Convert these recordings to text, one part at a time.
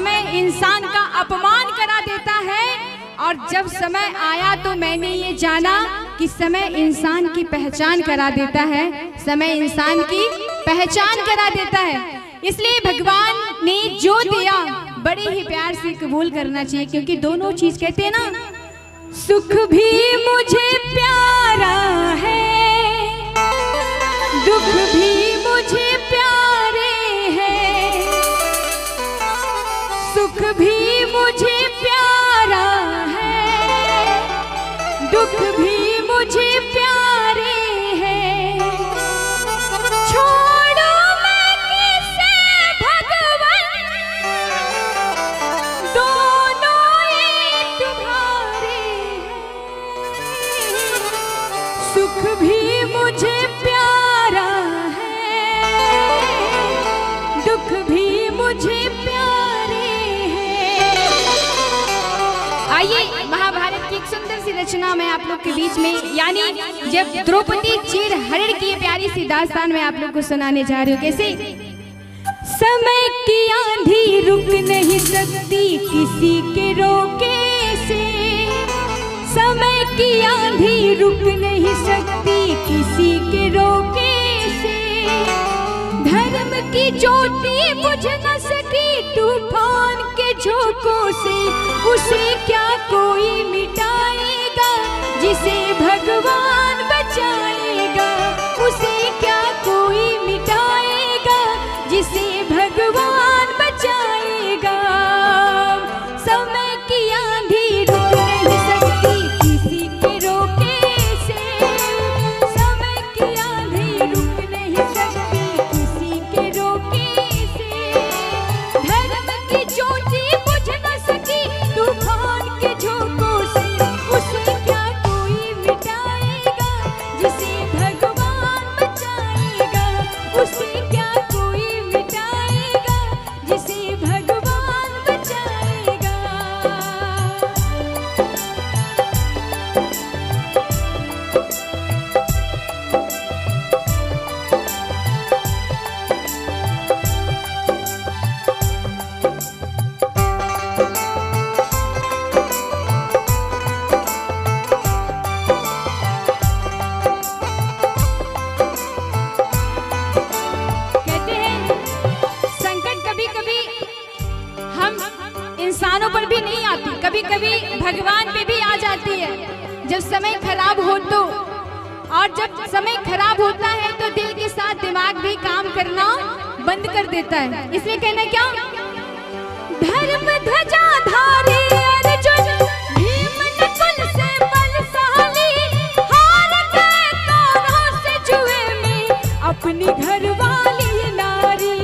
समय इंसान का अपमान करा देता है, और जब समय आया तो मैंने ये जाना कि समय इंसान की पहचान करा देता है, समय इंसान की पहचान करा देता है। इसलिए भगवान ने जो दिया बड़े ही प्यार से कबूल करना चाहिए, क्योंकि दोनों चीज कहते हैं ना, सुख भी मुझे प्यारा है, दुख भी मुझे प्यारे हैं, सुख भी मुझे प्यारा है, दुख भी मुझे प्यारे हैं, छोड़ो मैं किसे भगवान, दोनों ही तुम्हारे हैं, सुख भी मुझे प्यारा है, दुख भी मुझे प्यारे हैं। आइए महाभारत की एक सुंदर सी रचना मैं आप लोग के बीच में, यानी जब द्रौपदी चीर हरण की प्यारी सी दास्तान मैं आप लोग को सुनाने जा रही हूँ। कैसे? समय की आंधी रुक नहीं सकती किसी के रोके से, समय की आंधी रुक नहीं सकती किसी के रोके से, धर्म की ज्योति बुझ न सकी तूफान के झोंकों से, उसे क्या कोई मिटाएगा जिसे भगवान बचाएगा, उसे क्या कोई मिटाएगा जिसे भगवान बचाएगा। समय की आंधी रुक नहीं सकती किसी के रोके से, समय की आंधी रुक नहीं सकती किसी के रोके से, धर्म की ज्योति बुझ न सकी तूफान के झोंकों से, उसे क्या कोई मिटाएगा जिसे भगवान बचाएगा, उसे क्या कोई मिटाएगा जिसे भगवान बचाएगा। कहते हैं संकट कभी कभी हम इंसानों पर भी नहीं आती, कभी कभी भगवान पे भी आ जाती है। जब समय खराब हो तो, और जब समय खराब होता है तो दिल के साथ दिमाग भी काम करना बंद कर देता है। इसलिए कहना क्या, धर्म ध्वजा धारी अर्जुन भीम नकुल से बलशाली, हार गए कौरवों से जुए में अपनी घरवाली नारी।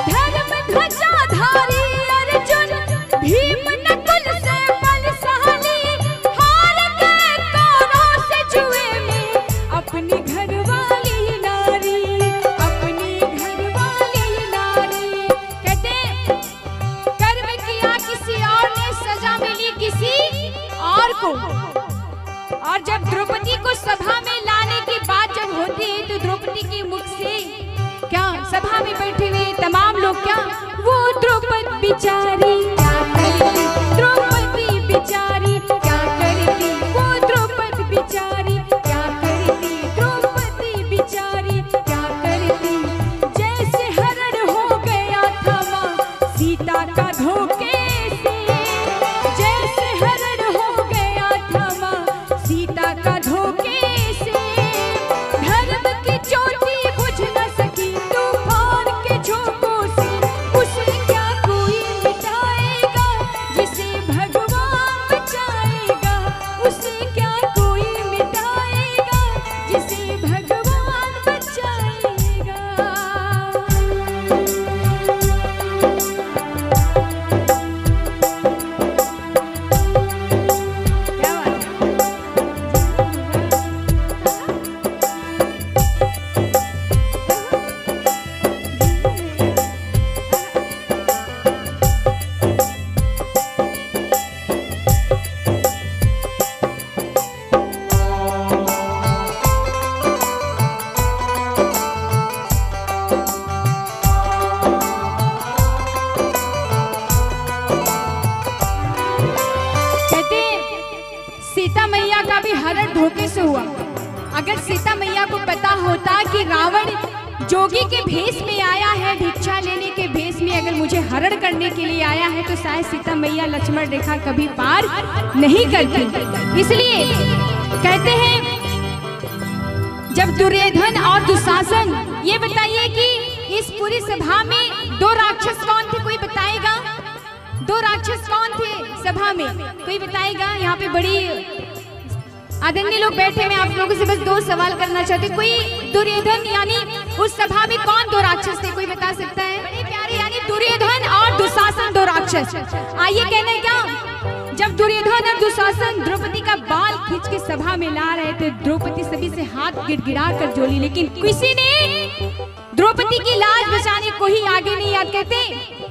धर्म ध्वजा धारी अर्जुन भीम नकुल से बलशाली, हार गए कौरवों से जुए में अपनी घरवाली नारी, अपनी घरवाली नारी। कहते कर्म किया किसी और ने, सजा मिली किसी और को। और जब द्रौपदी को सभा में लाने की बात जब होती है तो द्रौपदी के मुख से क्या, सभा में बैठे हुए तमाम लोग क्या, वो द्रौपदी बिचारी क्या करती, द्रौपदी बिचारी क्या करती, वो द्रौपदी बिचारी क्या करती, द्रौपदी बिचारी क्या करती, जैसे हरण हो गया था मां सीता का धोखे से, जैसे हरण हो गया था मां सीता का धोखे से, धर्म की ज्योति बुझ न सकी तूफान के झोंकों से, उसे क्या कोई मिटाए हुआ? अगर सीता मैया को पता होता कि रावण जोगी के भेष में आया है, भिक्षा लेने के भेष में अगर मुझे हरण करने के लिए आया है, तो शायद सीता मैया लक्ष्मण रेखा कभी पार नहीं करती। इसलिए कहते हैं जब दुर्योधन और दुशासन, ये बताइए कि इस पूरी सभा में दो राक्षस कौन थे, कोई बताएगा? दो राक्षस कौन थे सभा में, कोई बताएगा? यहाँ पे बड़ी आदरणीय लोग बैठे, मैं आप लोगों से बस दो सवाल करना चाहती हूँ। कोई दुर्योधन यानी उस सभा में कौन दो राक्षस थे, कोई बता सकता है? बड़े प्यारे, यानी दुर्योधन और दुशासन दो राक्षस। आइए कहने क्या, जब दुर्योधन और दुशासन द्रौपदी का बाल खींच के सभा में ला रहे थे, द्रौपदी सभी से हाथ गिड़गिड़ा कर जोली, लेकिन किसी ने द्रौपदी की लाज बचाने को ही आगे नहीं। याद कहते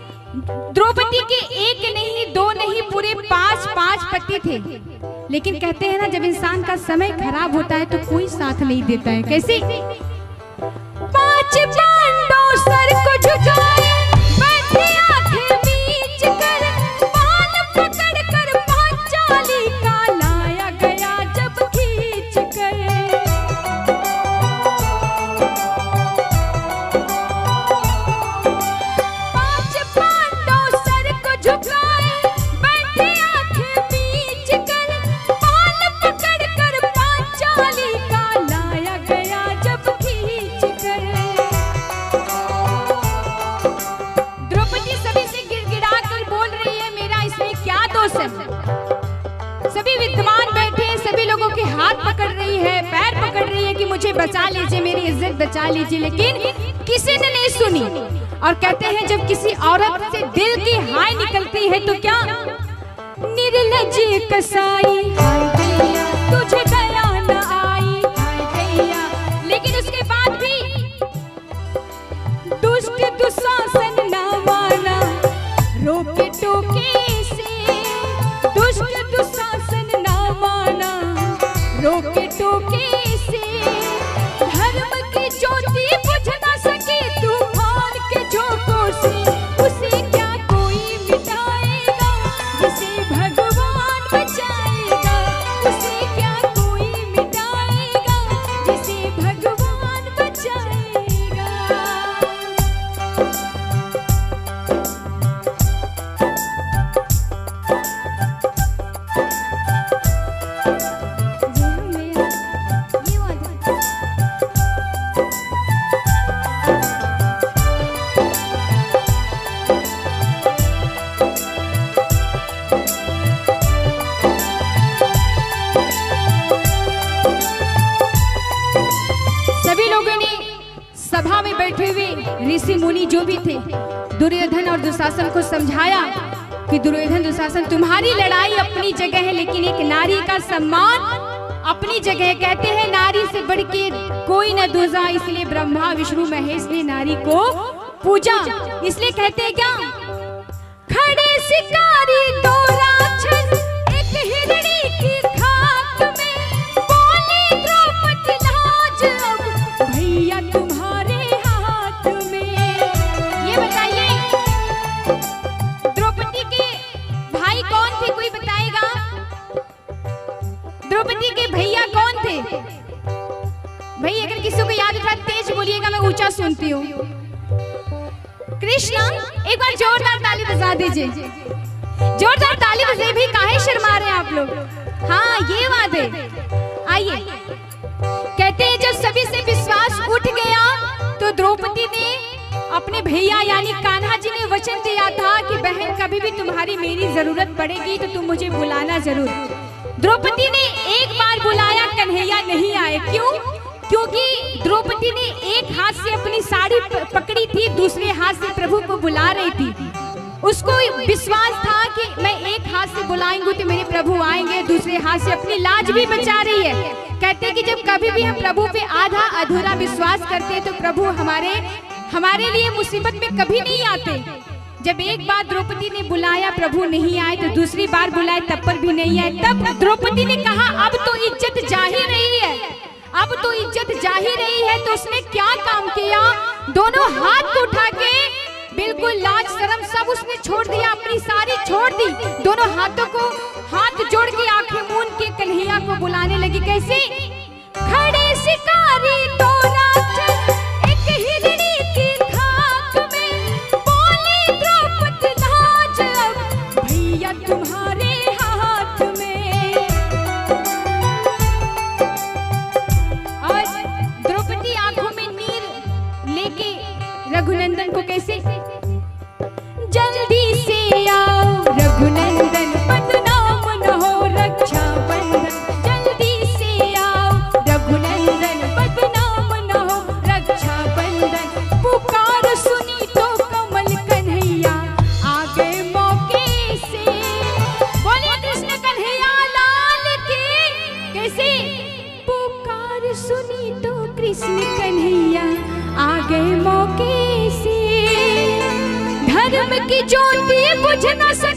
द्रौपदी के एक नहीं, दो नहीं, पूरे 5 पति थे, लेकिन कहते हैं ना जब इंसान का समय खराब होता है तो कोई साथ नहीं देता है। कैसे? 5 पांडव सर को झुकाए, बैठे आंखें मीच कर, बाल पकड़ कर पांचाली का लाया गया जब खींच कर। 5 पांडव सर को झुकाए, बैठे आंखें मीच कर, बाल पकड़ कर पांचाली का लाया गया जब खींच कर। द्रौपदी सभी से गिड़गिड़ा कर बोल रही है, मेरा इसमें क्या दोष है? सभी विद्वान बैठे हैं, सभी लोगों के हाथ पकड़ रही है, पैर पकड़ रही है कि मुझे बचा लीजिए, मेरी इज्जत बचा लीजिए, लेकिन किसी ने नहीं सुनी। और कहते हैं जब किसी औरत से दिल की हाय निकलती है तो क्या? निर्लज कसाई तुझे दया न आई, लेकिन उसके बाद भी दुष्ट दुशासन न माना, रोके टोके से दुष्ट दुशासन न माना, रोके टोके से धर्म की ज्योति बुझ न सके तूफान के झोंकों से। उसे क्या कोई मिटाएगा जिसे भगवान बचाएगा, उसे क्या कोई मिटाएगा जिसे भगवान बचाएगा। सभी लोगों ने सभा में बैठे हुए ऋषि मुनि जो भी थे, दुर्योधन और दुशासन को समझाया कि दुर्योधन दुशासन तुम्हारी लड़ाई अपनी जगह है, लेकिन एक नारी का सम्मान अपनी जगह। कहते हैं नारी से बढ़ के कोई न दूजा, इसलिए ब्रह्मा विष्णु महेश ने नारी को पूजा। इसलिए कहते हैं क्या? खड़े शिकारी दो राक्षस एक हिरणी की खाक में, बोली द्रौपदी लाज अब भैया तुम्हारे हाथ में। ये बताइए द्रौपदी के भाई कौन थे, कोई बताएगा? द्रौपदी के भैया कौन थे? भाई अगर किसी को याद है तेज बोलिएगा, मैं ऊंचा सुनती हूँ। कृष्णा, एक बार जोरदार ताली बजा दीजिए। जोरदार ताली बजे भी काहे शर्मा रहे हैं आप लोग? हाँ ये बात है। आइए कहते हैं जब सभी से विश्वास उठ गया तो द्रौपदी ने अपने भैया यानी कान्हा जी ने वचन दिया था कि बहन कभी भी तुम्हारी मेरी जरूरत पड़ेगी तो तुम मुझे बुलाना जरूर। द्रौपदी ने एक बार बुलाया, कन्हैया नहीं आए। क्यों? क्योंकि द्रौपदी ने एक हाथ से अपनी साड़ी पकड़ी थी, दूसरे हाथ से प्रभु को बुला रही थी। उसको विश्वास था कि मैं एक हाथ से बुलाएंगे तो मेरे प्रभु आएंगे, दूसरे हाथ से अपनी लाज भी बचा रही है। कहते हैं कि जब कभी भी हम प्रभु पे आधा अधूरा विश्वास करते हैं तो प्रभु हमारे लिए मुसीबत में कभी नहीं आते। जब एक बार द्रौपदी ने बुलाया प्रभु नहीं आए, तो दूसरी बार बुलाए तब पर भी नहीं आए। तब द्रौपदी ने कहा अब तो इज्जत जा ही रही है, अब तो इज्जत जा ही रही है। तो उसने क्या काम किया? दोनों हाथ उठा के बिल्कुल लाज शर्म सब उसने छोड़ दिया, अपनी सारी छोड़ दी, दोनों हाथों को हाथ जोड़ के आंखें मूंद के कन्हैया को बुलाने लगी। कैसे? खड़े शिकारी तो राक्षस एक हिरणी की खाक में, बोली द्रौपदी लाज अब भैया तुम्हारे हाथ में। और द्रौपदी आंखों में नीर लेके रघुनंदन को कैसे, जल्दी से आओ रघुनंदन बदनाम न हो रक्षा बंधन, जल्दी से आओ रघुनंदन बदनाम न हो रक्षा बंधन। पुकार सुनी तो कमल कन्हैया आ गए मौके से, बोले कृष्ण कन्हैया लाल की। कैसे, पुकार सुनी तो कृष्ण कन्हैया आ गए मौके से। धर्म की ज्योति बुझ न सके